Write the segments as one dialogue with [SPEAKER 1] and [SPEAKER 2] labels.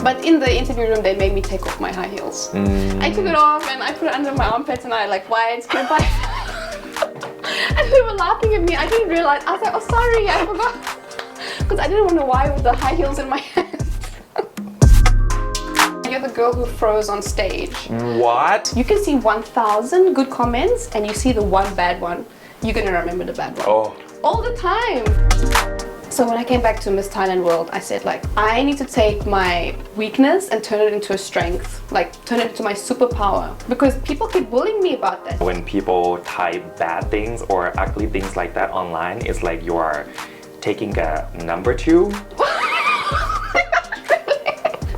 [SPEAKER 1] But in the interview room, they made me take off my high heels. I took it off and I put it under my armpits and I like, why it's good, but and they were laughing at me. I didn't realize. I was like, oh, sorry, I forgot. Because I didn't want to lie with the high heels in my hands. You're the girl who froze on stage.
[SPEAKER 2] What?
[SPEAKER 1] You can see 1,000 good comments and you see the one bad one. You're gonna remember the bad one.
[SPEAKER 2] Oh.
[SPEAKER 1] All the time. So when I came back to Miss Thailand World, I said like, I need to take my weakness and turn it into a strength. Like turn it into my superpower. Because people keep bullying me about that.
[SPEAKER 2] When people type bad things or ugly things like that online, it's like you are taking a number 2.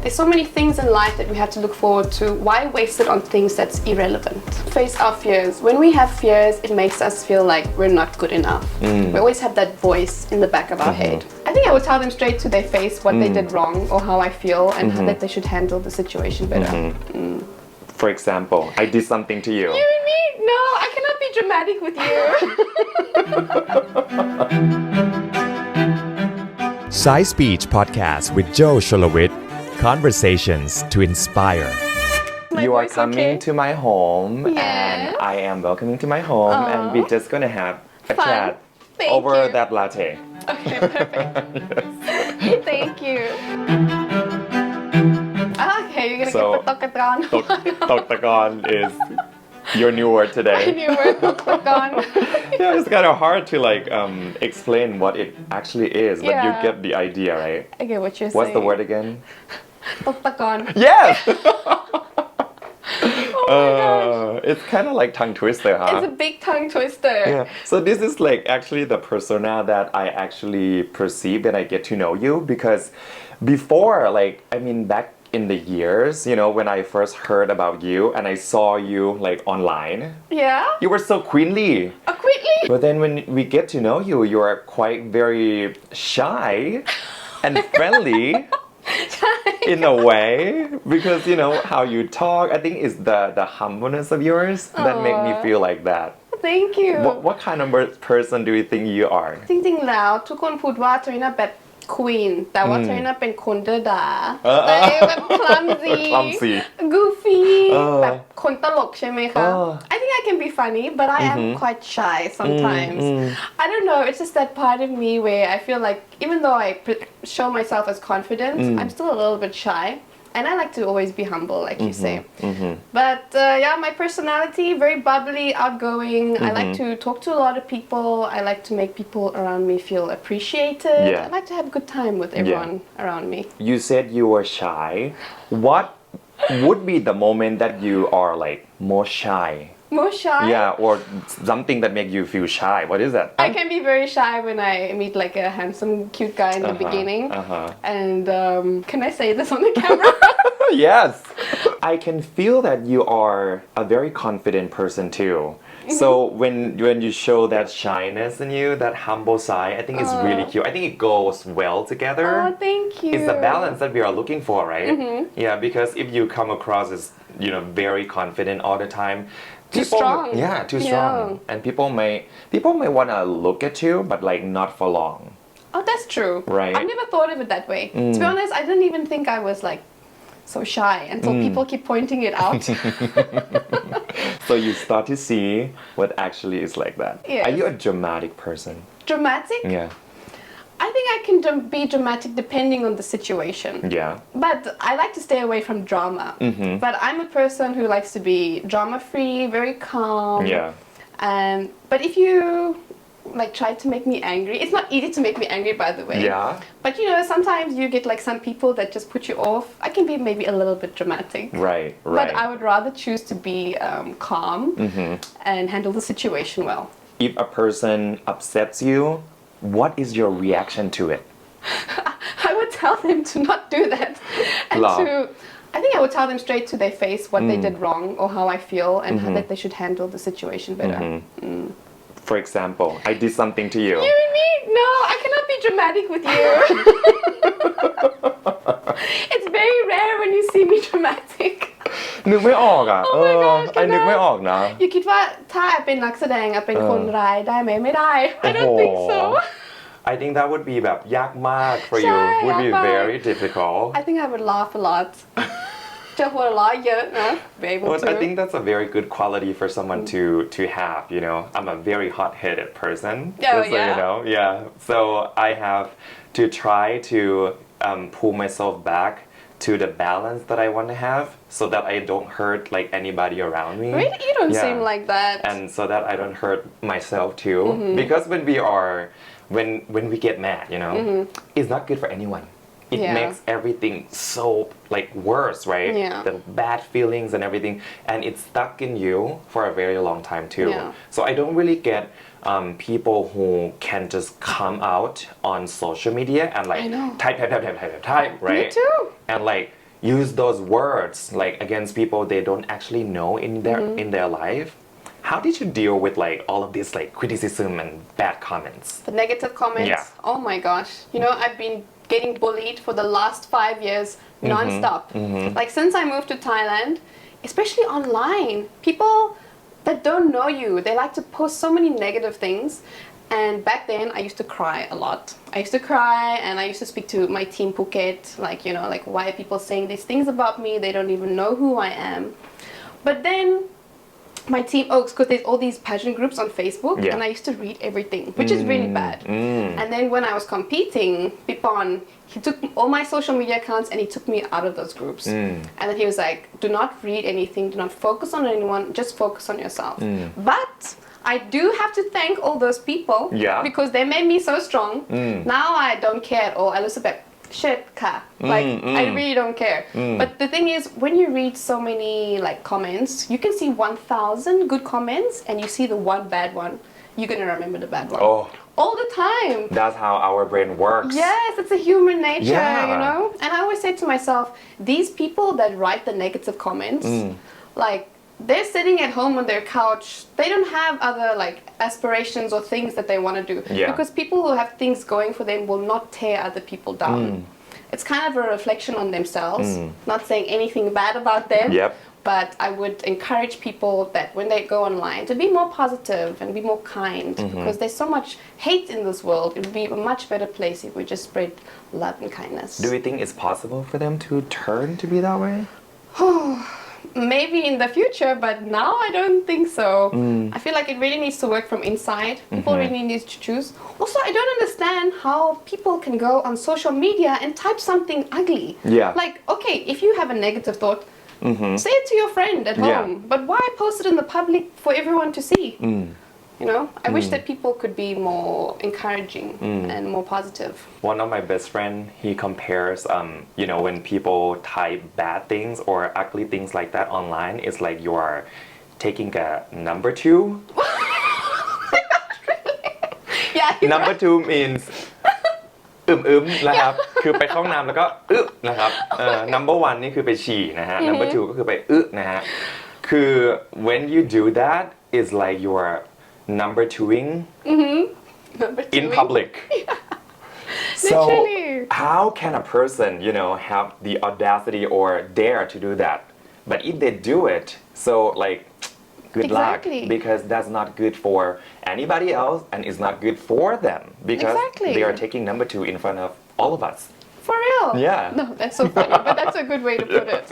[SPEAKER 1] There's so many things in life that we have to look forward to. Why waste it on things that's irrelevant? Face our fears. When we have fears, it makes us feel like we're not good enough. We always have that voice in the back of our head. I think I would tell them straight to their face what they did wrong or how I feel and how that they should handle the situation better.
[SPEAKER 2] For example, I did something to you.
[SPEAKER 1] You and me? No, I cannot be dramatic with you.
[SPEAKER 3] SAISPEECH Podcast with Joe Sholowit. Conversations to inspire.
[SPEAKER 2] You are coming to my home
[SPEAKER 1] Yeah.
[SPEAKER 2] and I am welcoming to my home and we're just gonna have a
[SPEAKER 1] Fun.
[SPEAKER 2] chat
[SPEAKER 1] Thank
[SPEAKER 2] over
[SPEAKER 1] you.
[SPEAKER 2] that latte.
[SPEAKER 1] Okay, perfect. Thank you. Okay, you're gonna
[SPEAKER 2] So,
[SPEAKER 1] get Tokatagon.
[SPEAKER 2] Toktagon is your new word
[SPEAKER 1] I
[SPEAKER 2] today.
[SPEAKER 1] knew word Tokatagon.
[SPEAKER 2] Yeah, it's kind of hard to like explain what it actually is, but you
[SPEAKER 1] Yeah.
[SPEAKER 2] get the idea, right?
[SPEAKER 1] I get what you're
[SPEAKER 2] What's
[SPEAKER 1] saying.
[SPEAKER 2] the word again?
[SPEAKER 1] Tokatagon.
[SPEAKER 2] Yes!
[SPEAKER 1] Oh my gosh.
[SPEAKER 2] It's kind of like tongue twister, huh?
[SPEAKER 1] It's a big tongue twister.
[SPEAKER 2] Yeah. So this is like actually the persona that I actually perceive when I get to know you, because before, like, I mean, back in the years, you know, when I first heard about you and I saw you like online,
[SPEAKER 1] Yeah?
[SPEAKER 2] you were so queenly.
[SPEAKER 1] Oh, quickly.
[SPEAKER 2] But then when we get to know you, you are quite very shy and friendly in a way, because you know how you talk. I think it's the humbleness of yours that make me feel like that.
[SPEAKER 1] Thank you.
[SPEAKER 2] What kind of person do you think you are?
[SPEAKER 1] จริงๆแล้วทุกคนพูดว่าทริน่าแบบ queen แต่ว่าทริน่าเป็นคนเดอดาแบบ clumsy
[SPEAKER 2] Clumsy
[SPEAKER 1] goofy แบบคนตลกใช่ไหมคะ I think I can be funny but I am quite shy sometimes I don't know, it's just that part of me where I feel like even though I show myself as confident I'm still a little bit shy and I like to always be humble like you say but yeah, my personality very bubbly, outgoing. I like to talk to a lot of people. I like to make people around me feel appreciated.
[SPEAKER 2] Yeah.
[SPEAKER 1] I like to have a good time with everyone around me.
[SPEAKER 2] You said you were shy. What would be the moment that you are like more shy?
[SPEAKER 1] More shy?
[SPEAKER 2] Yeah, or something that make you feel shy. What is that?
[SPEAKER 1] I can be very shy when I meet like a handsome, cute guy in the beginning. And can I say this on the camera?
[SPEAKER 2] Yes. I can feel that you are a very confident person too. So when you show that shyness in you, that humble side, I think it's really cute. I think it goes well together.
[SPEAKER 1] Oh, thank you.
[SPEAKER 2] It's the balance that we are looking for, right? Yeah, because if you come across as, you know, very confident all the time,
[SPEAKER 1] Too strong.
[SPEAKER 2] Yeah, too strong.
[SPEAKER 1] Yeah.
[SPEAKER 2] And people may want to look at you, but like not for long.
[SPEAKER 1] Oh, that's true.
[SPEAKER 2] Right.
[SPEAKER 1] I've never thought of it that way. To be honest, I didn't even think I was like so shy until people keep pointing it out.
[SPEAKER 2] So you start to see what actually is like that.
[SPEAKER 1] Yes.
[SPEAKER 2] Are you a dramatic person?
[SPEAKER 1] Dramatic?
[SPEAKER 2] Yeah.
[SPEAKER 1] I think I can be dramatic depending on the situation.
[SPEAKER 2] Yeah.
[SPEAKER 1] But I like to stay away from drama. But I'm a person who likes to be drama-free, very calm.
[SPEAKER 2] Yeah.
[SPEAKER 1] But if you like try to make me angry, it's not easy to make me angry, by the way.
[SPEAKER 2] Yeah.
[SPEAKER 1] But you know, sometimes you get like some people that just put you off. I can be maybe a little bit dramatic.
[SPEAKER 2] Right.
[SPEAKER 1] But I would rather choose to be calm and handle the situation well.
[SPEAKER 2] If a person upsets you, what is your reaction to it?
[SPEAKER 1] I would tell them to not do that. And I think I would tell them straight to their face what they did wrong or how I feel and how that they should handle the situation better.
[SPEAKER 2] For example, I did something to you.
[SPEAKER 1] You and me? No, I cannot be dramatic with you. It's very rare when you see me dramatic.
[SPEAKER 2] นึกไม่ออกอ่ะ
[SPEAKER 1] Oh my gosh,
[SPEAKER 2] ไอ้นึกไม่ออกนะ
[SPEAKER 1] You คิดว่าถ้าเป็นนักแสดงเป็นคนร้ายได้ไหมไม่ได้ I don't think so.
[SPEAKER 2] I think that would be แบบยากมาก for you
[SPEAKER 1] ใช่
[SPEAKER 2] would be
[SPEAKER 1] ยากมาก
[SPEAKER 2] very difficult
[SPEAKER 1] I think I would laugh a lot จะหัวเราะเยอะนะ be able
[SPEAKER 2] Well,
[SPEAKER 1] to
[SPEAKER 2] I think that's a very good quality for someone to have, you know. I'm a very hot-headed person,
[SPEAKER 1] Oh,
[SPEAKER 2] just so you
[SPEAKER 1] yeah.
[SPEAKER 2] know. Yeah. So I have to try to pull myself back to the balance that I want to have so that I don't hurt like anybody around me.
[SPEAKER 1] Really? You don't
[SPEAKER 2] Yeah.
[SPEAKER 1] seem like that.
[SPEAKER 2] And so that I don't hurt myself too. Because when we get mad, you know, it's not good for anyone. It
[SPEAKER 1] Yeah.
[SPEAKER 2] makes everything so like worse, right?
[SPEAKER 1] Yeah.
[SPEAKER 2] The bad feelings and everything, and it's stuck in you for a very long time too.
[SPEAKER 1] Yeah.
[SPEAKER 2] So I don't really get people who can just come out on social media and like
[SPEAKER 1] I know.
[SPEAKER 2] type, right?
[SPEAKER 1] Me too.
[SPEAKER 2] And like use those words like against people they don't actually know in their life. How did you deal with like all of this like criticism and bad comments?
[SPEAKER 1] The negative comments.
[SPEAKER 2] Yeah.
[SPEAKER 1] Oh my gosh. You know, I've been getting bullied for the last 5 years non-stop. Like since I moved to Thailand, especially online, people that don't know you, they like to post so many negative things. And back then, I used to cry a lot. I used to cry and I used to speak to my team Phuket, like, you know, like why are people saying these things about me? They don't even know who I am. But then my team, because there's all these pageant groups on Facebook,
[SPEAKER 2] Yeah.
[SPEAKER 1] and I used to read everything, which is really bad. And then when I was competing, Pipon, he took all my social media accounts and he took me out of those groups. And then he was like, do not read anything, do not focus on anyone, just focus on yourself. But I do have to thank all those people
[SPEAKER 2] Yeah.
[SPEAKER 1] because they made me so strong. Now I don't care at all. I lose a bit. Shit, ka. Like, I really don't care. But the thing is, when you read so many like comments, you can see 1,000 good comments and you see the one bad one. You're gonna remember the bad one.
[SPEAKER 2] Oh.
[SPEAKER 1] All the time.
[SPEAKER 2] That's how our brain works.
[SPEAKER 1] Yes, it's a human nature,
[SPEAKER 2] Yeah.
[SPEAKER 1] you know? And I always say to myself, these people that write the negative comments, like, they're sitting at home on their couch. They don't have other like aspirations or things that they want to do.
[SPEAKER 2] Yeah.
[SPEAKER 1] Because people who have things going for them will not tear other people down. It's kind of a reflection on themselves. Not saying anything bad about them.
[SPEAKER 2] Yep.
[SPEAKER 1] But I would encourage people that when they go online to be more positive and be more kind because there's so much hate in this world. It would be a much better place if we just spread love and kindness.
[SPEAKER 2] Do you think it's possible for them to turn to be that way?
[SPEAKER 1] Maybe in the future, but now I don't think so. I feel like it really needs to work from inside. People really need to choose. Also, I don't understand how people can go on social media and type something ugly.
[SPEAKER 2] Yeah.
[SPEAKER 1] Like, okay, if you have a negative thought, say it to your friend at
[SPEAKER 2] Yeah.
[SPEAKER 1] home. But why post it in the public for everyone to see? You know, I wish that people could be more encouraging and more positive.
[SPEAKER 2] One of my best friend, he compares, you know, when people type bad things or ugly things like that online, it's like you are taking a number two.
[SPEAKER 1] Yeah, he's
[SPEAKER 2] Number
[SPEAKER 1] right.
[SPEAKER 2] two means นะครับ คือไปเข้าห้องน้ำแล้วก็นะครับnumber one นี่คือไปฉี่นะฮะ number two ก็คือไปนะฮะ คือ when you do that it's like you are number twoing
[SPEAKER 1] Number
[SPEAKER 2] in
[SPEAKER 1] two.
[SPEAKER 2] public. So
[SPEAKER 1] Literally.
[SPEAKER 2] how can a person, you know, have the audacity or dare to do that? But if they do it, so like, good
[SPEAKER 1] Exactly.
[SPEAKER 2] luck, because that's not good for anybody else and it's not good for them because
[SPEAKER 1] Exactly.
[SPEAKER 2] they are taking number two in front of all of us.
[SPEAKER 1] For real?
[SPEAKER 2] Yeah.
[SPEAKER 1] No, that's so funny, but that's a good way to put it.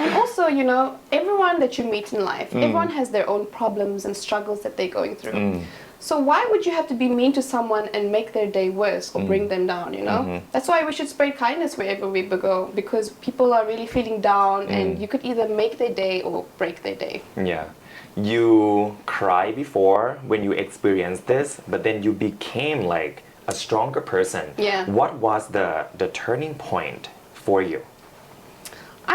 [SPEAKER 1] And also, you know, everyone that you meet in life, everyone has their own problems and struggles that they're going through. So why would you have to be mean to someone and make their day worse or bring them down, you know? That's why we should spread kindness wherever we go because people are really feeling down and you could either make their day or break their day.
[SPEAKER 2] Yeah. You cried before when you experienced this, but then you became like a stronger person.
[SPEAKER 1] Yeah.
[SPEAKER 2] What was the turning point for you?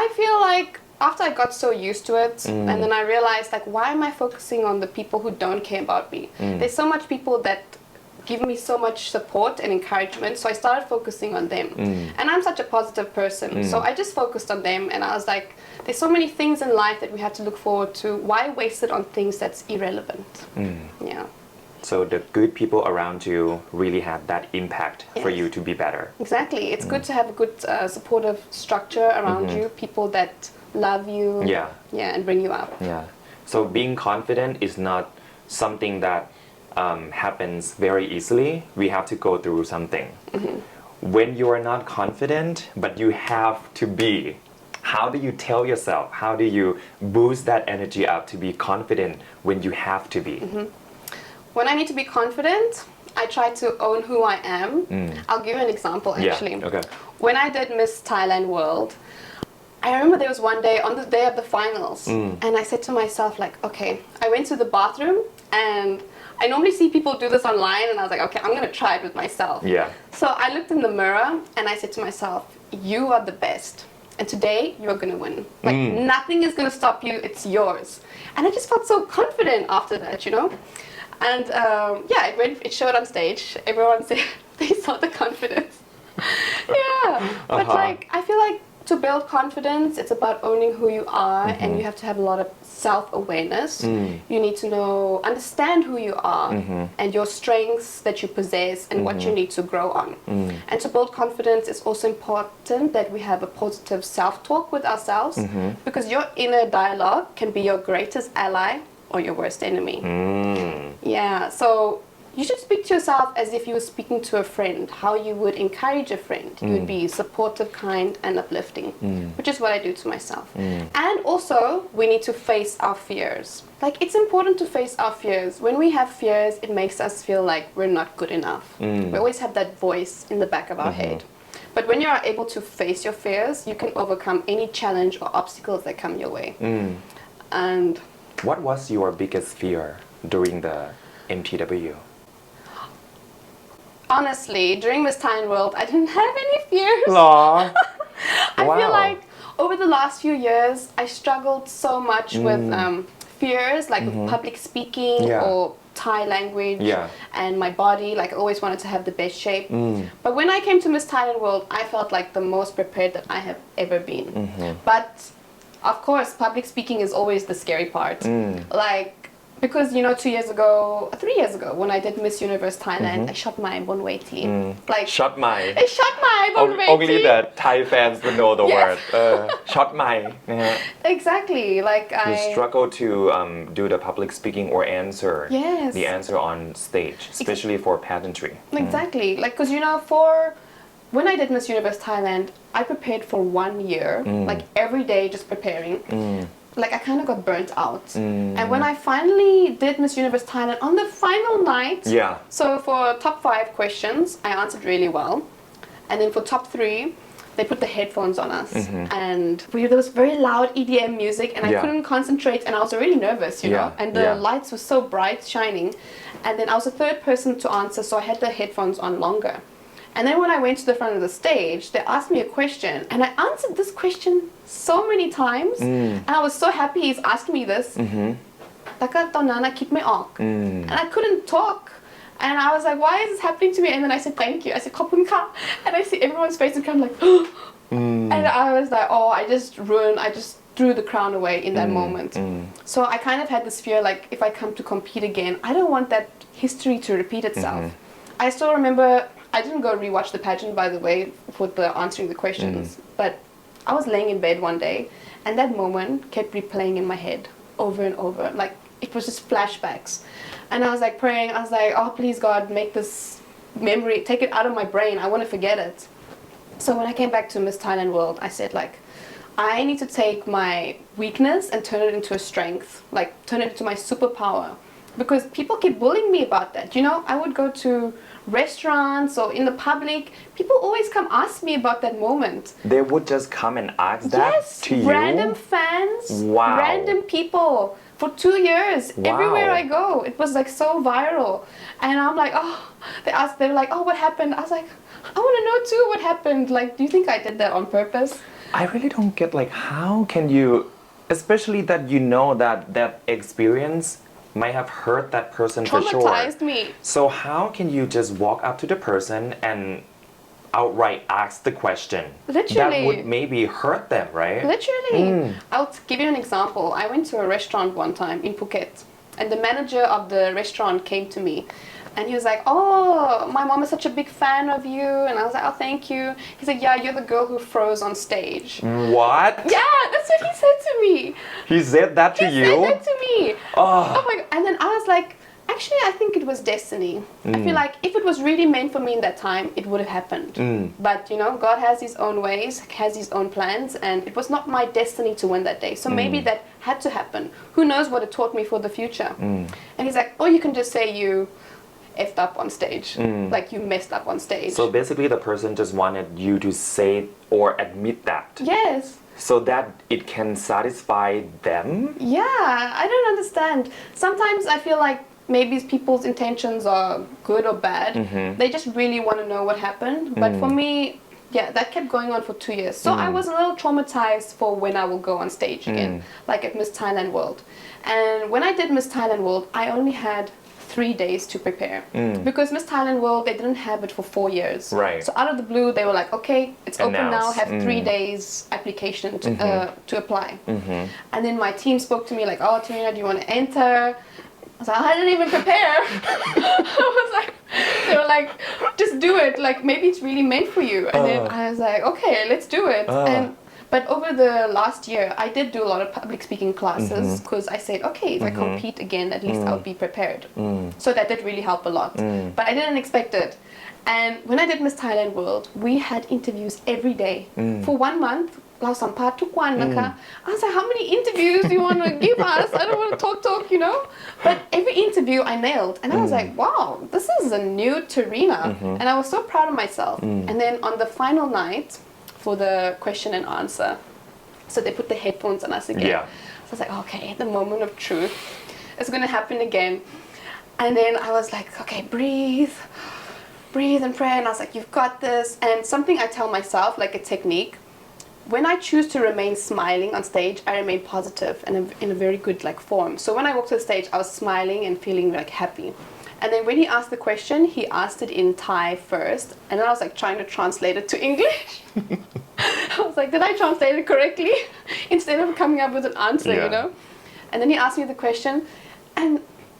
[SPEAKER 1] I feel like after I got so used to it and then I realized like why am I focusing on the people who don't care about me? There's so much people that give me so much support and encouragement so I started focusing on them and I'm such a positive person so I just focused on them and I was like there's so many things in life that we have to look forward to. Why waste it on things that's irrelevant? Yeah.
[SPEAKER 2] So the good people around you really had that impact for
[SPEAKER 1] Yes.
[SPEAKER 2] you to be better.
[SPEAKER 1] Exactly. It's good to have a good supportive structure around you, people that love you.
[SPEAKER 2] Yeah.
[SPEAKER 1] Yeah, and bring you up.
[SPEAKER 2] Yeah. So being confident is not something that happens very easily. We have to go through something. When you are not confident, but you have to be, how do you tell yourself? How do you boost that energy up to be confident when you have to be?
[SPEAKER 1] When I need to be confident, I try to own who I am. I'll give you an example actually.
[SPEAKER 2] Yeah, okay.
[SPEAKER 1] When I did Miss Thailand World, I remember there was one day on the day of the finals and I said to myself like, okay, I went to the bathroom and I normally see people do this online and I was like, okay, I'm gonna try it with myself.
[SPEAKER 2] Yeah.
[SPEAKER 1] So I looked in the mirror and I said to myself, you are the best. And today you're gonna win. Like nothing is gonna stop you, it's yours. And I just felt so confident after that, you know? And yeah, it showed on stage. Everyone said they saw the confidence. Yeah, but like I feel like to build confidence, it's about owning who you are, and you have to have a lot of self-awareness. You need to understand who you are and your strengths that you possess and what you need to grow on. And to build confidence, it's also important that we have a positive self-talk with ourselves, because your inner dialogue can be your greatest ally or your worst enemy. Yeah, so you should speak to yourself as if you were speaking to a friend, how you would encourage a friend. You would be supportive, kind, and uplifting, which is what I do to myself. And also, we need to face our fears. Like, it's important to face our fears. When we have fears, it makes us feel like we're not good enough. We always have that voice in the back of our head. But when you are able to face your fears, you can overcome any challenge or obstacles that come your way. And
[SPEAKER 2] what was your biggest fear during the MTW?
[SPEAKER 1] Honestly, during Miss Thailand World, I didn't have any fears.
[SPEAKER 2] Aww.
[SPEAKER 1] I feel like over the last few years, I struggled so much with fears, like with public speaking or Thai language and my body. Like I always wanted to have the best shape. But when I came to Miss Thailand World, I felt like the most prepared that I have ever been. But of course, public speaking is always the scary part. Like, because, you know, 3 years ago, when I did Miss Universe Thailand, I shot my bonweti. Like,
[SPEAKER 2] shot my.
[SPEAKER 1] I shot my bonweti.
[SPEAKER 2] Only the Thai fans would know the word. Shot my.
[SPEAKER 1] Exactly. Like,
[SPEAKER 2] You struggle to do the public speaking or answer the answer on stage, especially for pageantry.
[SPEAKER 1] Exactly. Like, because, you know, when I did Miss Universe Thailand, I prepared for 1 year, like every day just preparing. Like I kind of got burnt out. And when I finally did Miss Universe Thailand on the final night, so for top 5 questions, I answered really well. And then for top 3, they put the headphones on us. And there was very loud EDM music and I couldn't concentrate and I was really nervous, you know. And the lights were so bright, shining. And then I was the 3rd person to answer, so I had the headphones on longer. And then when I went to the front of the stage, they asked me a question, and I answered this question so many times, and I was so happy he's asking me this. And I couldn't talk. And I was like, why is this happening to me? And then I said, thank you. I said, "Khopun ka." And I see everyone's face and I'm like, and I was like, oh, I just threw the crown away in that moment. So I kind of had this fear, like, if I come to compete again, I don't want that history to repeat itself. I still remember, I didn't go rewatch the pageant, by the way, for the answering the questions, but I was laying in bed one day and that moment kept replaying in my head over and over. Like, it was just flashbacks. And I was like praying, I was like, oh, please God, make this memory, take it out of my brain. I want to forget it. So when I came back to Miss Thailand World, I said, like, I need to take my weakness and turn it into a strength, like turn it into my superpower. Because people keep bullying me about that. You know, I would go to restaurants or in the public, people always come ask me about that moment.
[SPEAKER 2] They would just come and ask that to you?
[SPEAKER 1] Random fans, random people. For 2 years, everywhere I go, it was like so viral. And I'm like, oh, they were like, oh, what happened? I was like, I want to know too what happened. Like, do you think I did that on purpose?
[SPEAKER 2] I really don't get, like, how can you, especially that you know that experience might have hurt that person for sure.
[SPEAKER 1] Traumatized me.
[SPEAKER 2] So how can you just walk up to the person and outright ask the question?
[SPEAKER 1] Literally.
[SPEAKER 2] That would maybe hurt them, right?
[SPEAKER 1] Literally. I'll give you an example. I went to a restaurant one time in Phuket, and the manager of the restaurant came to me. And he was like, oh, my mom is such a big fan of you. And I was like, oh, thank you. He's like, yeah, you're the girl who froze on stage.
[SPEAKER 2] What?
[SPEAKER 1] Yeah, that's what he said to me.
[SPEAKER 2] He said that to you?
[SPEAKER 1] He said that to me.
[SPEAKER 2] Oh
[SPEAKER 1] my God. And then I was like, Actually, I think it was destiny. I feel like if it was really meant for me in that time, it would have happened. But you know, God has His own ways, has His own plans, and it was not my destiny to win that day. So maybe that had to happen. Who knows what it taught me for the future? And He's like, oh, you can just say you effed up on stage, like you messed up on stage.
[SPEAKER 2] So basically, the person just wanted you to say or admit that.
[SPEAKER 1] Yes.
[SPEAKER 2] So that it can satisfy them?
[SPEAKER 1] Yeah, I don't understand. Sometimes I feel like maybe people's intentions are good or bad. They just really want to know what happened. But for me, yeah, that kept going on for 2 years. So I was a little traumatized for when I will go on stage again, like at Miss Thailand World. And when I did Miss Thailand World, I only had 3 days to prepare. Because Miss Thailand World, they didn't have it for 4 years.
[SPEAKER 2] Right.
[SPEAKER 1] So out of the blue, they were like, okay, it's open now,
[SPEAKER 2] Announce.
[SPEAKER 1] have 3 days application to apply. And then my team spoke to me like, oh, Tharina, do you want to enter? I was like, I didn't even prepare. I was like, they were like, just do it. Like, maybe it's really meant for you. And then I was like, okay, let's do it. But over the last year, I did do a lot of public speaking classes because I said, okay, if I compete again, at least I'll be prepared. So that did really help a lot. But I didn't expect it. And when I did Miss Thailand World, we had interviews every day. For 1 month, เราสัมภาษณ์ทุกวันนะคะ I was like, how many interviews do you want to give us? I don't want to talk, you know? But every interview I nailed. And I was like, wow, this is a new Tharina. And I was so proud of myself. And then on the final night, for the question and answer. So they put the headphones on us again.
[SPEAKER 2] Yeah.
[SPEAKER 1] So I was like, okay, the moment of truth is going to happen again. And then I was like, okay, breathe and pray. And I was like, you've got this. And something I tell myself, like a technique, when I choose to remain smiling on stage, I remain positive and in a very good like form. So when I walked to the stage, I was smiling and feeling like happy. And then when he asked the question, he asked it in Thai first. And then I was like trying to translate it to English. I was like, did I translate it correctly? Instead of coming up with an answer, you know? And then he asked me the question and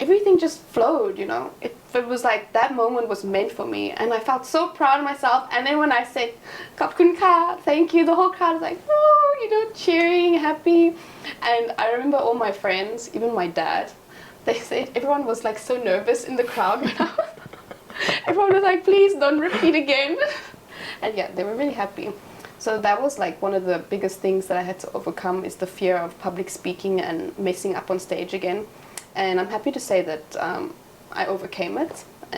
[SPEAKER 1] everything just flowed, you know? It was like that moment was meant for me. And I felt so proud of myself. And then when I said, ขอบคุณค่ะ, thank you, the whole crowd was like, oh, you know, cheering, happy. And I remember all my friends, even my dad, they said everyone was like so nervous in the crowd. Everyone was like, please don't repeat again. And yeah, they were really happy. So that was like one of the biggest things that I had to overcome is the fear of public speaking and messing up on stage again. And I'm happy to say that I overcame it.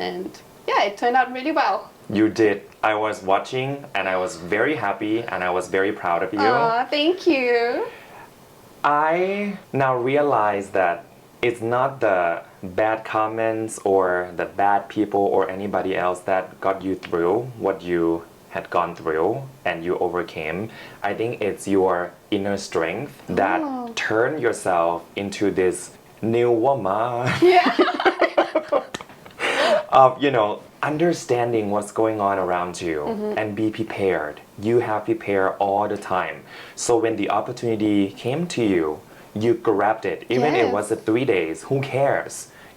[SPEAKER 1] And yeah, it turned out really well.
[SPEAKER 2] You did. I was watching and I was very happy and I was very proud of you.
[SPEAKER 1] Thank you.
[SPEAKER 2] I now realize that it's not the bad comments or the bad people or anybody else that got you through what you had gone through and you overcame. I think it's your inner strength that turned yourself into this new woman.
[SPEAKER 1] Yeah.
[SPEAKER 2] Of, you know, understanding what's going on around you and be prepared. You have prepared all the time. So when the opportunity came to you, you grabbed it. Even if it was 3 days, who cares?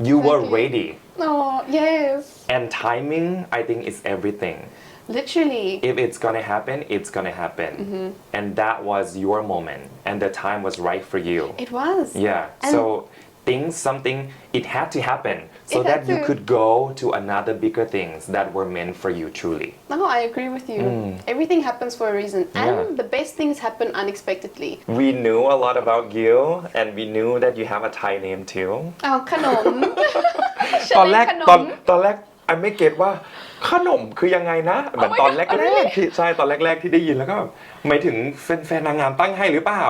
[SPEAKER 2] You were ready.
[SPEAKER 1] Oh, yes.
[SPEAKER 2] And timing, I think, is everything.
[SPEAKER 1] Literally.
[SPEAKER 2] If it's gonna happen, it's gonna happen. And that was your moment. And the time was right for you.
[SPEAKER 1] It was.
[SPEAKER 2] Yeah.
[SPEAKER 1] And
[SPEAKER 2] so something, it had to happen so that you could go to another bigger things that were meant for you truly.
[SPEAKER 1] No, I agree with you. Everything happens for a reason. And the best things happen unexpectedly.
[SPEAKER 2] We knew a lot about you and we knew that you have a Thai name too.
[SPEAKER 1] ขนม
[SPEAKER 2] ตอนแรก
[SPEAKER 1] ขนม
[SPEAKER 2] ตอนแรกไอ้ไม่เก็ตว่าขนมคือยังไงนะเหมือนตอนแรกๆที่ใช่ตอนแรกๆที่ได้ยินแล้วก็หมายถึงแฟนๆนางงามตั้งให้หรือเปล่า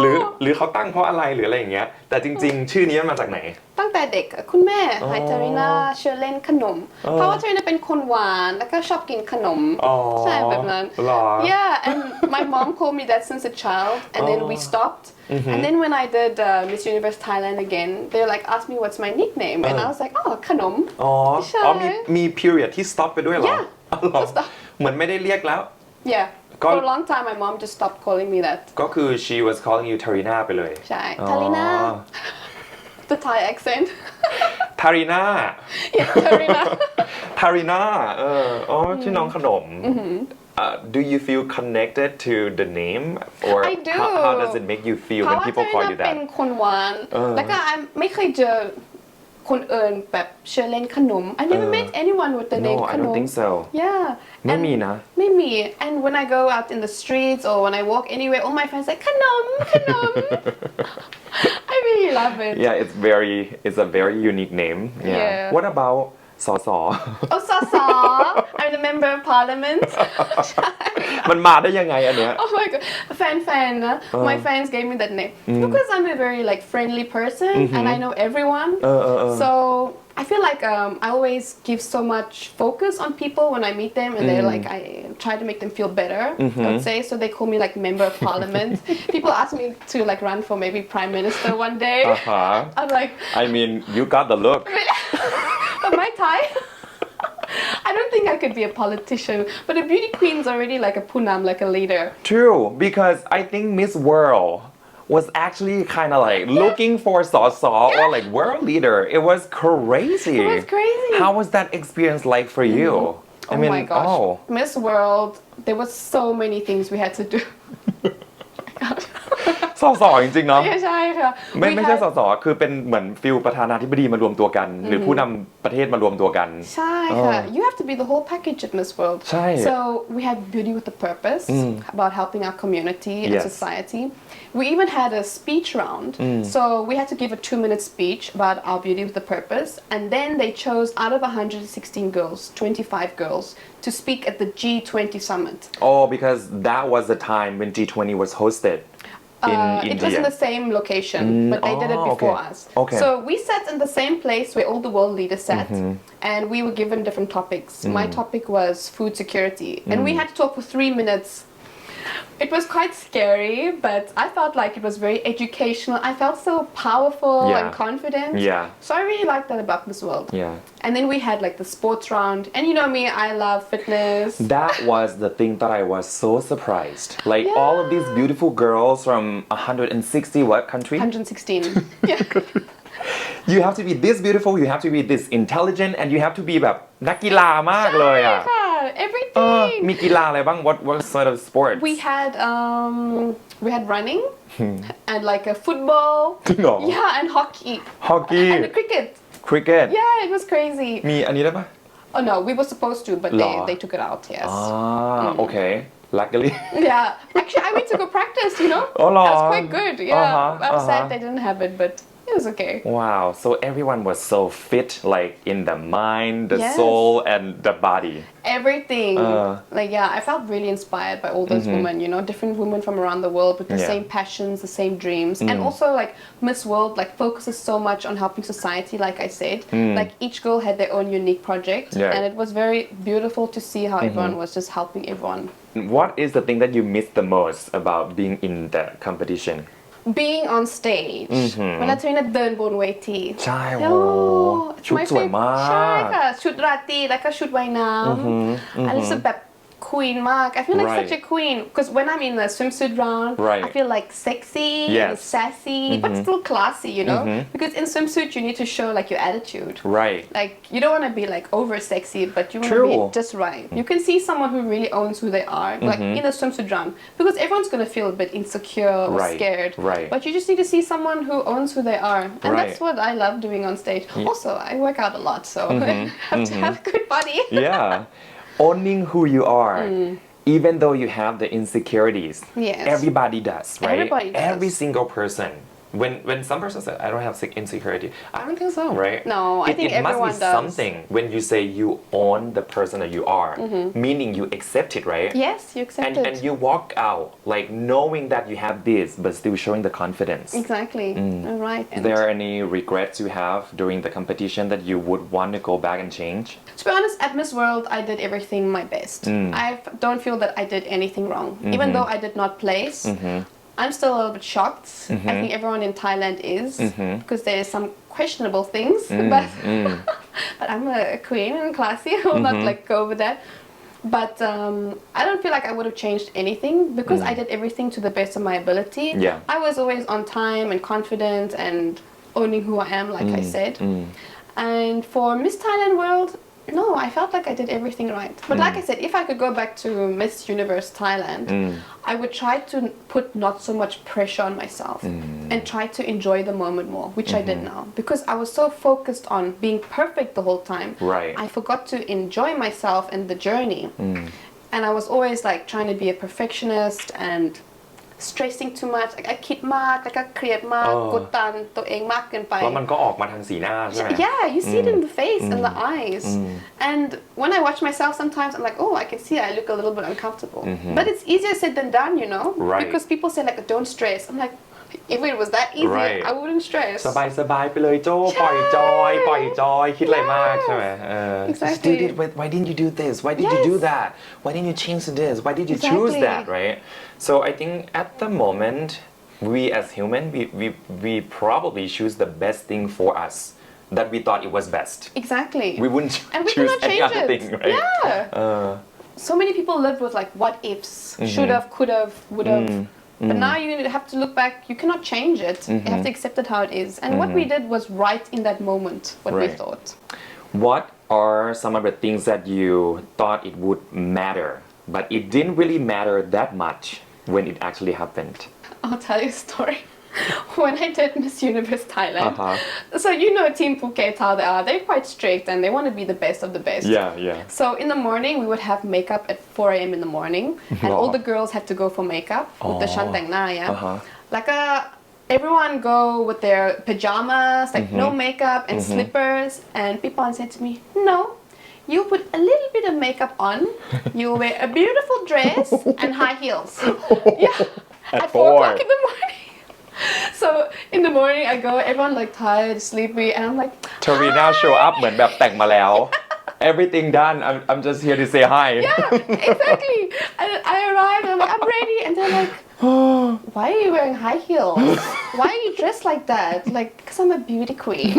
[SPEAKER 2] หรือเขาตั้งเพราะอะไรหรืออะไรอย่างเงี้ยแต่จริงๆชื่อนี้มันมาจากไหน
[SPEAKER 1] ตั้งแต่เด็กคุณแม่ให้ทาริน่าเชื่อเล่นขนมเพราะว่าทาริน่าเป็นคนหวานแล้วก็ชอบกินขนมใช่แบบนั้น Yeah and my mom called me that since a child and then we stopped and then when I did Miss Universe Thailand again they like asked me what's my nickname and I was like ขนมใช่
[SPEAKER 2] มี period ที่ stop ไปด้วยเหรอ เหมือนไม่ได้เรียกแล้ว
[SPEAKER 1] Yeah for a long time my mom just stopped calling me that
[SPEAKER 2] ก็คือ she was calling you Tharina ไปเลย
[SPEAKER 1] ใช่ Tharina the Thai accent
[SPEAKER 2] Tharina
[SPEAKER 1] yeah Tharina
[SPEAKER 2] Tharina ชื่อน้องขนมdo you feel connected to the name or
[SPEAKER 1] I do
[SPEAKER 2] how does it make you feel when people call you that
[SPEAKER 1] เป็นคนหวานแล้วก็ไม่เคยเจอ คนเอิญแบบเชื่อเล่นขนม I never met anyone with the name ขนม
[SPEAKER 2] No, I don't think so.
[SPEAKER 1] Yeah.
[SPEAKER 2] ไม่มีนะ
[SPEAKER 1] ไม่มี and when I go out in the streets or when I walk anywhere all my friends like ขนม I really love it.
[SPEAKER 2] Yeah, it's a very unique name. Yeah. What about สส
[SPEAKER 1] Oh สส I'm the member of parliament.
[SPEAKER 2] มันมาได้ยังไงอันเนี้ย
[SPEAKER 1] Oh my god, fan นะ My fans gave me that name because I'm a very like friendly person and I know everyone. So I feel like I always give so much focus on people when I meet them and they're like I try to make them feel better. I would say so they call me like member of parliament. People ask me to like run for maybe prime minister one day. I'm like
[SPEAKER 2] I mean you got the look.
[SPEAKER 1] Am I Thai? I don't think I could be a politician, but a beauty queen's already like a punam, like a leader.
[SPEAKER 2] True, because I think Miss World was actually kind of like looking for Sasa or like world leader. It was crazy.
[SPEAKER 1] It was crazy.
[SPEAKER 2] How was that experience like for you? I mean,
[SPEAKER 1] my gosh. Miss World, there was so many things we had to do.
[SPEAKER 2] สสจริงๆเนาะ
[SPEAKER 1] ใช่ค่ะ
[SPEAKER 2] ไม่ใช่สสคือเป็นเหมือนฟิลประธานาธิบดีมารวมตัวกัน หรือผู้นำประเทศมารวมตัวกัน
[SPEAKER 1] ใช่ค่ะ You have to be the whole package at Miss World
[SPEAKER 2] ใช่
[SPEAKER 1] So we had beauty with a purpose about helping our community and society We even had a speech round So we had to give a 2-minute speech about our beauty with a purpose and then they chose out of 116 girls 25 girls to speak at the G20 summit
[SPEAKER 2] Oh because that was the time when G20 was hosted in India.
[SPEAKER 1] It was in the same location, but they did it before us.
[SPEAKER 2] Okay.
[SPEAKER 1] So we sat in the same place where all the world leaders sat, and we were given different topics. My topic was food security, and we had to talk for 3 minutes. It was quite scary, but I felt like it was very educational. I felt so powerful and confident.
[SPEAKER 2] Yeah.
[SPEAKER 1] So I really liked that about Miss World.
[SPEAKER 2] Yeah.
[SPEAKER 1] And then we had like the sports round, and you know me, I love fitness.
[SPEAKER 2] That was the thing that I was so surprised. Like all of these beautiful girls from 160 what country?
[SPEAKER 1] 116. Yeah.
[SPEAKER 2] You have to be this beautiful, you have to be this intelligent, and you have to be แบบนักกีฬามากเลยอ่ะ
[SPEAKER 1] Everything.
[SPEAKER 2] มีกีฬาอะไรบ้าง What sort of sports?
[SPEAKER 1] We had running and like a football.
[SPEAKER 2] จริงเหรอ
[SPEAKER 1] Yeah, and hockey.
[SPEAKER 2] Hockey.
[SPEAKER 1] And cricket.
[SPEAKER 2] Cricket.
[SPEAKER 1] Yeah, it was crazy.
[SPEAKER 2] มีอันนี้ได้ปะ
[SPEAKER 1] Oh no, we were supposed to, but they took it out. Yes.
[SPEAKER 2] Okay. Luckily.
[SPEAKER 1] Yeah. Actually, I went to go practice. You know.
[SPEAKER 2] Oh,
[SPEAKER 1] that was quite good. Yeah. I'm sad they didn't have it, but. It was okay.
[SPEAKER 2] Wow, so everyone was so fit, like in the mind, the soul, and the body.
[SPEAKER 1] Everything. Like, yeah, I felt really inspired by all those women, you know, different women from around the world with the same passions, the same dreams. And also, like, Miss World, like, focuses so much on helping society, like I said. Like, each girl had their own unique project. And it was very beautiful to see how everyone was just helping everyone.
[SPEAKER 2] What is the thing that you miss the most about being in the competition?
[SPEAKER 1] Being on stage เวลาTharinaเดินบนเวที
[SPEAKER 2] ใช่โอ้ชุดสวยมาก
[SPEAKER 1] ใช่ค่ะชุดราตรีแล้วก็ชุดว่ายน้ำอันนี้รู้สึกแบบ queen มาก I feel like such a queen because when I'm in the swimsuit round I feel like sexy and sassy but still classy you know because in swimsuit you need to show like your attitude like you don't want to be like over sexy but you want to be just right you can see someone who really owns who they are like in a swimsuit round because everyone's going to feel a bit insecure or scared but you just need to see someone who owns who they are and that's what I love doing on stage also I work out a lot so I have to have a good body
[SPEAKER 2] Owning who you are, even though you have the insecurities, everybody does, right?
[SPEAKER 1] Everybody does.
[SPEAKER 2] Every single person. When some person says, I don't have insecurity, I don't think so, right?
[SPEAKER 1] No, I think everyone
[SPEAKER 2] does. It must be something when you say you own the person that you are, meaning you accept it, right?
[SPEAKER 1] Yes, you accept it.
[SPEAKER 2] And you walk out like knowing that you have this, but still showing the confidence.
[SPEAKER 1] Exactly. Right.
[SPEAKER 2] Are there any regrets you have during the competition that you would want to go back and change?
[SPEAKER 1] To be honest, at Miss World, I did everything my best. I don't feel that I did anything wrong. Even though I did not place, I'm still a little bit shocked. I think everyone in Thailand is because there is some questionable things. But I'm a queen and classy. I will not like go over that. But I don't feel like I would have changed anything because I did everything to the best of my ability. I was always on time and confident and owning who I am, like I said. And for Miss Thailand World, no, I felt like I did everything right. But like I said, if I could go back to Miss Universe Thailand, I would try to put not so much pressure on myself. and try to enjoy the moment more, which I did now. Because I was so focused on being perfect the whole time.
[SPEAKER 2] Right.
[SPEAKER 1] I forgot to enjoy myself and the journey. And I was always like trying to be a perfectionist and stressing too much. Like I คิดมากแล้วก็เครียดมากกดดันตัวเองมากเกินไป
[SPEAKER 2] แล้วมันก็ออกมาทางสีหน้าใช่ไหม
[SPEAKER 1] Yeah, you see it in the face and the eyes. And when I watch myself sometimes, I'm like, oh, I can see I look a little bit uncomfortable. But it's easier said than done, you know?
[SPEAKER 2] Right.
[SPEAKER 1] Because people say like, don't stress. I'm like, if it was that easy,
[SPEAKER 2] Right.
[SPEAKER 1] I wouldn't stress.
[SPEAKER 2] สบายไปเลยโจ้ปล่อยจอยคิดอะไรมากใช่ไหม
[SPEAKER 1] Exactly.
[SPEAKER 2] Just do it. Why didn't you do this? Why did you do that? Why didn't you change this? Why did you choose
[SPEAKER 1] Exactly.
[SPEAKER 2] that? Right? So I think at the moment, we as human, we probably choose the best thing for us that we thought it was best.
[SPEAKER 1] Exactly.
[SPEAKER 2] We wouldn't
[SPEAKER 1] And we
[SPEAKER 2] choose
[SPEAKER 1] cannot
[SPEAKER 2] any
[SPEAKER 1] change
[SPEAKER 2] other
[SPEAKER 1] it.
[SPEAKER 2] thing, right?
[SPEAKER 1] Yeah. So many people live with like what ifs, should have, could have, would have. But now you have to look back, you cannot change it. You have to accept it how it is. And what we did was right in that moment, what we
[SPEAKER 2] Right.
[SPEAKER 1] thought.
[SPEAKER 2] What are some of the things that you thought it would matter, but it didn't really matter that much when it actually happened?
[SPEAKER 1] I'll tell you a story. When I did Miss Universe Thailand, so you know Team Phuket how they are. They're quite strict and they want to be the best of the best.
[SPEAKER 2] Yeah.
[SPEAKER 1] So in the morning, we would have makeup at 4 a.m. in the morning, and all the girls had to go for makeup with the shan teng na, yeah. Like everyone go with their pajamas, like no makeup and slippers. And Pipon said to me, "No, you put a little bit of makeup on, you wear a beautiful dress and high heels." Yeah, at 4 o'clock in the morning. So in the morning I go, everyone like tired, sleepy, and I'm like,
[SPEAKER 2] Tharina show up เหมือนแบบแต่งมาแล้ว Everything done. I'm just here to say hi.
[SPEAKER 1] yeah, exactly. I arrive and I'm like, I'm ready, and they're like, why are you wearing high heels? Why are you dressed like that? Like, because I'm a beauty queen.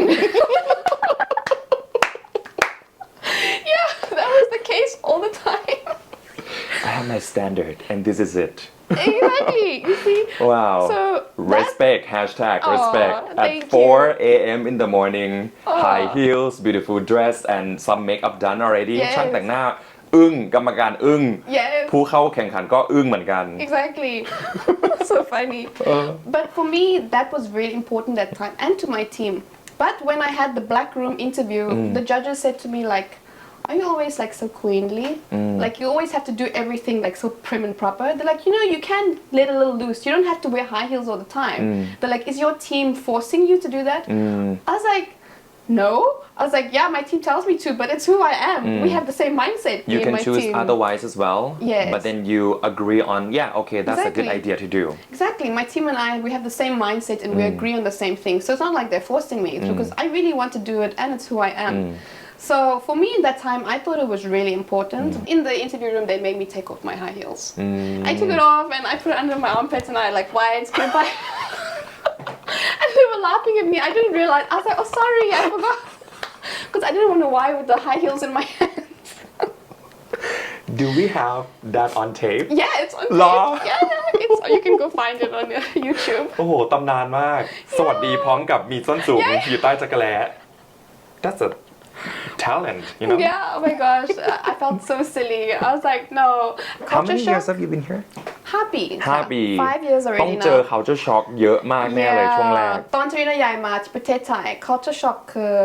[SPEAKER 1] Yeah, that was the case all the time.
[SPEAKER 2] I have my standard, and this is it.
[SPEAKER 1] Exactly. You see?
[SPEAKER 2] Wow.
[SPEAKER 1] So
[SPEAKER 2] respect. Hashtag respect. At
[SPEAKER 1] thank
[SPEAKER 2] 4 a.m. in the morning,
[SPEAKER 1] Oh.
[SPEAKER 2] high heels, beautiful dress, and some makeup done already.
[SPEAKER 1] Yes.
[SPEAKER 2] ช่างแต่งหน้าอึ้งกรรมการอึ้ง
[SPEAKER 1] Yes.
[SPEAKER 2] ผู้เข้าแข่งขันก็อึ้งเหมือนกัน
[SPEAKER 1] Exactly. So funny. But for me, that was really important that time, and to my team. But when I had the black room interview, the judges said to me like, are you always like so queenly? Like you always have to do everything like so prim and proper. They're like, you know, you can let a little loose. You don't have to wear high heels all the time. They're like, is your team forcing you to do that? I was like, no. I was like, yeah, my team tells me to, but it's who I am. We have the same mindset.
[SPEAKER 2] You
[SPEAKER 1] me
[SPEAKER 2] can
[SPEAKER 1] and my
[SPEAKER 2] choose
[SPEAKER 1] team.
[SPEAKER 2] otherwise as well.
[SPEAKER 1] Yes.
[SPEAKER 2] But then you agree on, yeah, okay, that's a good
[SPEAKER 1] Exactly.
[SPEAKER 2] idea to do.
[SPEAKER 1] Exactly. My team and I, we have the same mindset and we agree on the same thing. So it's not like they're forcing me. It's because I really want to do it and it's who I am. So for me in that time, I thought it was really important. In the interview room, they made me take off my high heels. I took it off and I put it under my armpits and I like, why it's goodbye. And they were laughing at me. I didn't realize. I was like, oh, sorry, I forgot. Because I didn't want to why with the high heels in my hands.
[SPEAKER 2] Do we have that on tape?
[SPEAKER 1] Yeah, it's on
[SPEAKER 2] Law.
[SPEAKER 1] tape. Yeah, it's, you can go find it on YouTube.
[SPEAKER 2] โอ้โหตำนานมาก สวัสดีพร้อมกับมีส้นสูง อยู่ใต้จักรแล้ That's a talent, you know?
[SPEAKER 1] Yeah, oh my gosh, I felt so silly. I was like, no.
[SPEAKER 2] How many
[SPEAKER 1] Culture
[SPEAKER 2] years
[SPEAKER 1] shock?
[SPEAKER 2] have you been here?
[SPEAKER 1] Happy.
[SPEAKER 2] 5 ปี
[SPEAKER 1] 5 years
[SPEAKER 2] ต้อง
[SPEAKER 1] already
[SPEAKER 2] เจอ
[SPEAKER 1] now.
[SPEAKER 2] culture shock เยอะมากแน่เลยช่วงแรก
[SPEAKER 1] ตอนที่เราย้ายมาที่ประเทศไทย culture shock คือ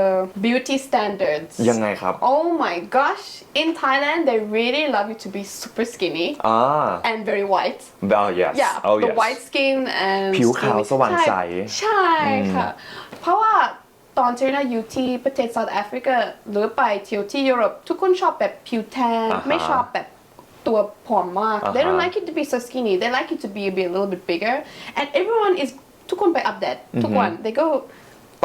[SPEAKER 1] beauty standards
[SPEAKER 2] ยังไงครับ
[SPEAKER 1] Oh my gosh, in Thailand they really love you to be super skinny and very white.
[SPEAKER 2] Oh yes
[SPEAKER 1] Yeah,
[SPEAKER 2] oh
[SPEAKER 1] the
[SPEAKER 2] yes
[SPEAKER 1] white skin and
[SPEAKER 2] ผิวขาว
[SPEAKER 1] skinny
[SPEAKER 2] สว่างใส
[SPEAKER 1] ใช่ค่ะ เพราะว่าตอนที่เราอยู่ที่ประเทศ South Africa หรือไปเที่ยวที่ยุโรปทุกคนชอบแบบผิวแทนไม่ชอบแบบตัวผอมมาก They don't like you to be so skinny. They like you to be a little bit bigger. And everyone is ทุกคนไปอัปเดตทุกวัน They go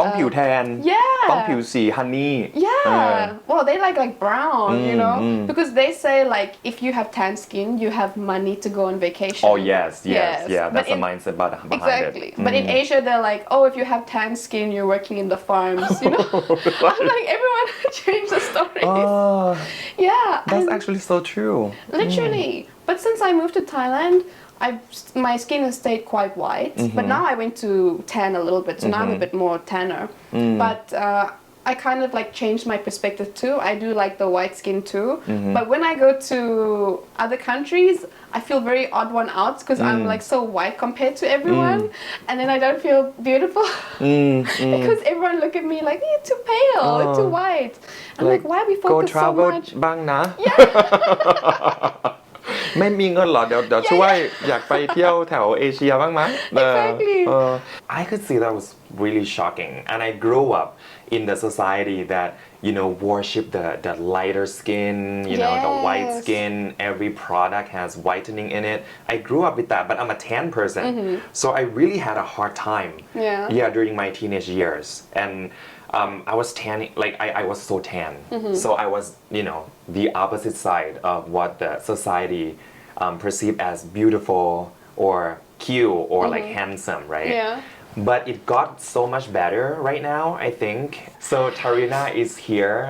[SPEAKER 2] ต้องผิวแทน
[SPEAKER 1] Yeah
[SPEAKER 2] ต้องผิวสีฮันนี่
[SPEAKER 1] Yeah. Well, they like brown, you know, because they say like if you have tan skin, you have money to go on vacation.
[SPEAKER 2] Oh yes yeah
[SPEAKER 1] But
[SPEAKER 2] that's the
[SPEAKER 1] in-
[SPEAKER 2] mindset behind
[SPEAKER 1] Exactly.
[SPEAKER 2] it
[SPEAKER 1] But in Asia, they're like, oh, if you have tan skin, you're working in the farms, you know. I'm like, everyone changed the stories.
[SPEAKER 2] Oh,
[SPEAKER 1] Yeah.
[SPEAKER 2] that's
[SPEAKER 1] and
[SPEAKER 2] actually so true
[SPEAKER 1] literally. But since I moved to Thailand, my skin has stayed quite white. But now I went to tan a little bit, so now I'm a bit more tanner. But I kind of like changed my perspective too. I do like the white skin too. But when I go to other countries, I feel very odd one out because I'm like so white compared to everyone. And then I don't feel beautiful because everyone look at me like, you're too pale, you're too white. I'm like, why we
[SPEAKER 2] go
[SPEAKER 1] focus so
[SPEAKER 2] travel
[SPEAKER 1] much?
[SPEAKER 2] บ้างนะ ไม่มีเงินเหรอเดี๋ยวช่วยอยากไปเที่ยวแถวเอเชียบ้างมั้ย
[SPEAKER 1] Exactly.
[SPEAKER 2] I could see that was really shocking and I grew up in the society that worship the lighter skin the white skin every product has whitening in it I grew up with that but I'm a tan person so I really had a hard time during my teenage years and I was tanning like I was so tan so I was the opposite side of what the society perceived as beautiful or cute or like handsome right but it got so much better right now I think so Tharina is here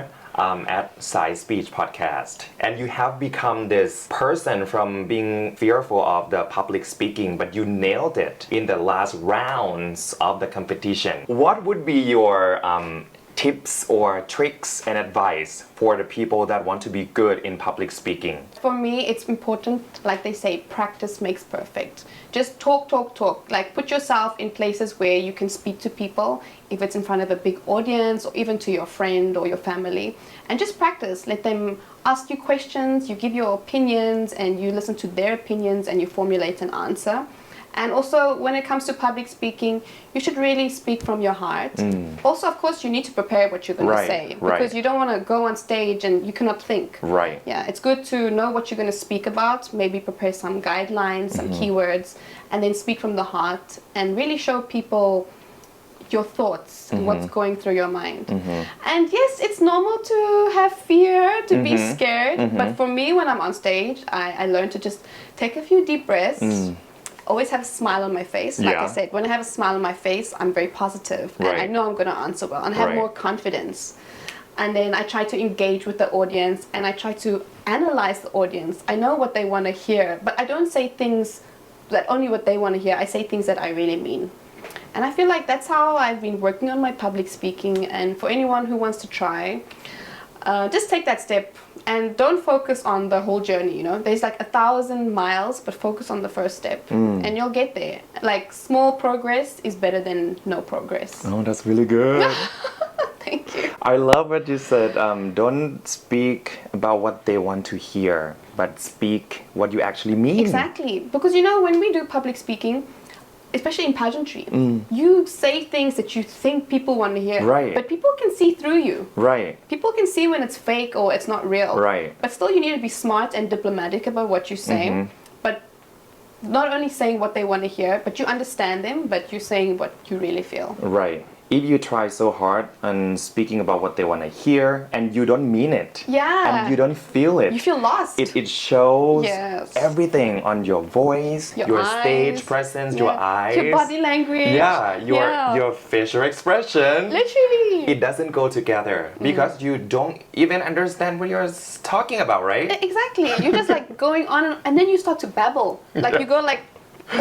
[SPEAKER 2] at SAISPEECH Podcast and you have become this person from being fearful of the public speaking but you nailed it in the last rounds of the competition what would be your tips or tricks and advice for the people that want to be good in public speaking?
[SPEAKER 1] For me, it's important, like they say, practice makes perfect. Just talk. Like put yourself in places where you can speak to people, if it's in front of a big audience or even to your friend or your family. And just practice. Let them ask you questions, you give your opinions and you listen to their opinions and you formulate an answer. And also, when it comes to public speaking, you should really speak from your heart. Also, of course, you need to prepare what you're going to say because you don't want to go on stage and you cannot think.
[SPEAKER 2] Right.
[SPEAKER 1] Yeah, it's good to know what you're going to speak about, maybe prepare some guidelines, some keywords, and then speak from the heart and really show people your thoughts and what's going through your mind. And yes, it's normal to have fear, to be scared. But for me, when I'm on stage, I learn to just take a few deep breaths. Always have a smile on my face. Like I said, when I have a smile on my face, I'm very positive and I know I'm going to answer well and have more confidence. And then I try to engage with the audience and I try to analyze the audience. I know what they want to hear, but I don't say things that only what they want to hear. I say things that I really mean. And I feel like that's how I've been working on my public speaking. And for anyone who wants to try, just take that step and don't focus on the whole journey. There's like 1,000 miles, but focus on the first step and you'll get there. Like small progress is better than no progress.
[SPEAKER 2] Oh, that's really good.
[SPEAKER 1] Thank you.
[SPEAKER 2] I love what you said. Don't speak about what they want to hear, but speak what you actually mean.
[SPEAKER 1] Exactly. Because when we do public speaking, especially in pageantry, you say things that you think people want to hear.
[SPEAKER 2] Right.
[SPEAKER 1] But people can see through you.
[SPEAKER 2] Right.
[SPEAKER 1] People can see when it's fake or it's not real.
[SPEAKER 2] Right.
[SPEAKER 1] But still you need to be smart and diplomatic about what you say. But not only saying what they want to hear, but you understand them, but you're saying what you really feel.
[SPEAKER 2] Right. If you try so hard on speaking about what they want to hear and you don't mean it and you don't feel it,
[SPEAKER 1] you feel lost.
[SPEAKER 2] It shows everything on your voice, your
[SPEAKER 1] eyes,
[SPEAKER 2] stage presence, your eyes,
[SPEAKER 1] your body language,
[SPEAKER 2] your facial expression.
[SPEAKER 1] Literally,
[SPEAKER 2] it doesn't go together because you don't even understand what you're talking about, right?
[SPEAKER 1] Exactly. You're just like going on and then you start to babble. Like you go like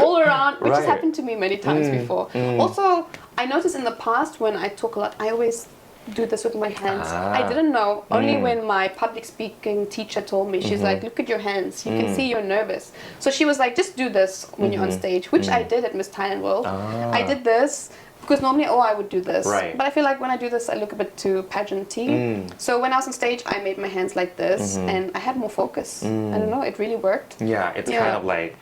[SPEAKER 1] all around, which has happened to me many times before. Also, I noticed in the past when I talk a lot, I always do this with my hands. I didn't know. Only when my public speaking teacher told me, she's like, look at your hands. You can see you're nervous. So she was like, just do this when you're on stage, which I did at Miss Thailand World. I did this because normally, I would do this.
[SPEAKER 2] Right.
[SPEAKER 1] But I feel like when I do this, I look a bit too pageant-y. So when I was on stage, I made my hands like this and I had more focus. I don't know, it really worked.
[SPEAKER 2] Yeah, it's kind of like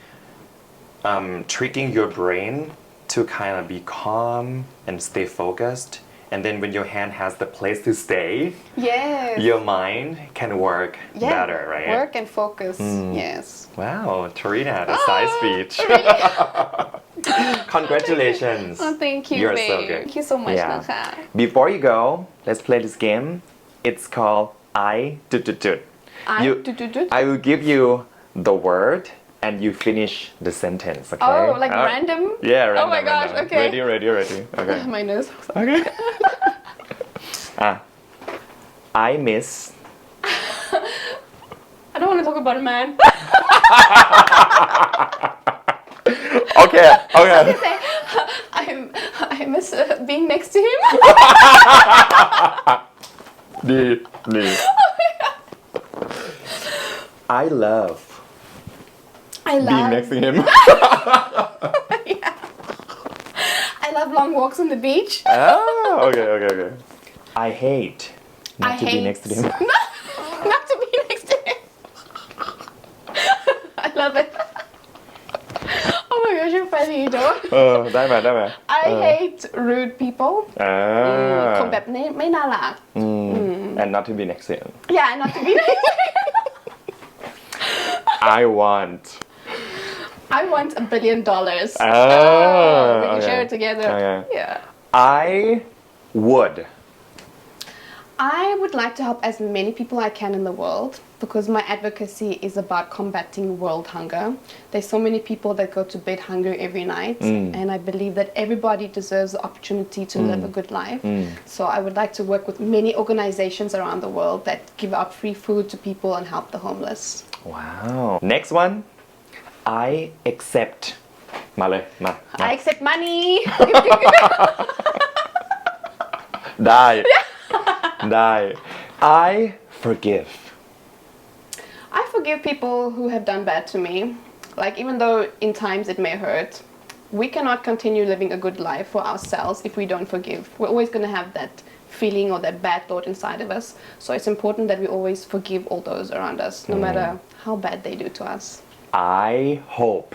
[SPEAKER 2] tricking your brain to kind of be calm and stay focused. And then when your hand has the place to stay, your mind can work better, right?
[SPEAKER 1] Work and focus, yes.
[SPEAKER 2] Wow, Tharina, the SAISPEECH. Congratulations.
[SPEAKER 1] Oh, thank you,
[SPEAKER 2] You're
[SPEAKER 1] babe.
[SPEAKER 2] so good.
[SPEAKER 1] Thank you so much, Naka.
[SPEAKER 2] Before you go, let's play this game. It's called I. I will give you the word and you finish the sentence, okay?
[SPEAKER 1] Oh, like random?
[SPEAKER 2] Yeah, random.
[SPEAKER 1] Oh my gosh,
[SPEAKER 2] random.
[SPEAKER 1] okay.
[SPEAKER 2] Ready. Okay.
[SPEAKER 1] My nose.
[SPEAKER 2] Okay. I miss.
[SPEAKER 1] I don't want to talk about a man.
[SPEAKER 2] Okay.
[SPEAKER 1] I I miss being next to him.
[SPEAKER 2] ดี I love
[SPEAKER 1] I love
[SPEAKER 2] being next to him.
[SPEAKER 1] yeah. I love long walks on the beach.
[SPEAKER 2] Oh, okay. I hate not to be next to him.
[SPEAKER 1] Not to be next to him. I love it. Oh my gosh, you're funny, though.
[SPEAKER 2] ได้ไหม
[SPEAKER 1] I hate rude people. คนแบบนี้ไม่น่ารัก
[SPEAKER 2] And not to be next to him.
[SPEAKER 1] Yeah, not to be next to him.
[SPEAKER 2] I want
[SPEAKER 1] $1 billion. We can share it together.
[SPEAKER 2] Okay.
[SPEAKER 1] Yeah.
[SPEAKER 2] I would
[SPEAKER 1] I would like to help as many people I can in the world because my advocacy is about combating world hunger. There's so many people that go to bed hungry every night, and I believe that everybody deserves the opportunity to live a good life. So I would like to work with many organizations around the world that give out free food to people and help the homeless.
[SPEAKER 2] Wow. Next one. I accept มาเลยมา
[SPEAKER 1] I accept money.
[SPEAKER 2] ได้ I forgive
[SPEAKER 1] I forgive people who have done bad to me. Like, even though in times it may hurt, we cannot continue living a good life for ourselves if we don't forgive. We're always going to have that feeling or that bad thought inside of us. So it's important that we always forgive all those around us, no matter how bad they do to us.
[SPEAKER 2] I hope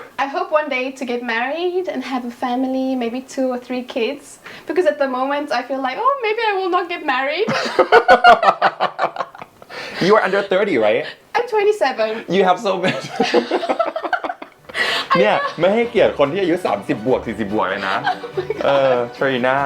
[SPEAKER 1] one day to get married and have a family, maybe 2 or 3 kids. Because at the moment I feel like, oh, maybe I will not get married.
[SPEAKER 2] You are under 30, right?
[SPEAKER 1] I'm 27.
[SPEAKER 2] You have so much เนี่ยไม่ให้เกียรติคนที่อายุ30 บวก 40 บวกเลยนะTharina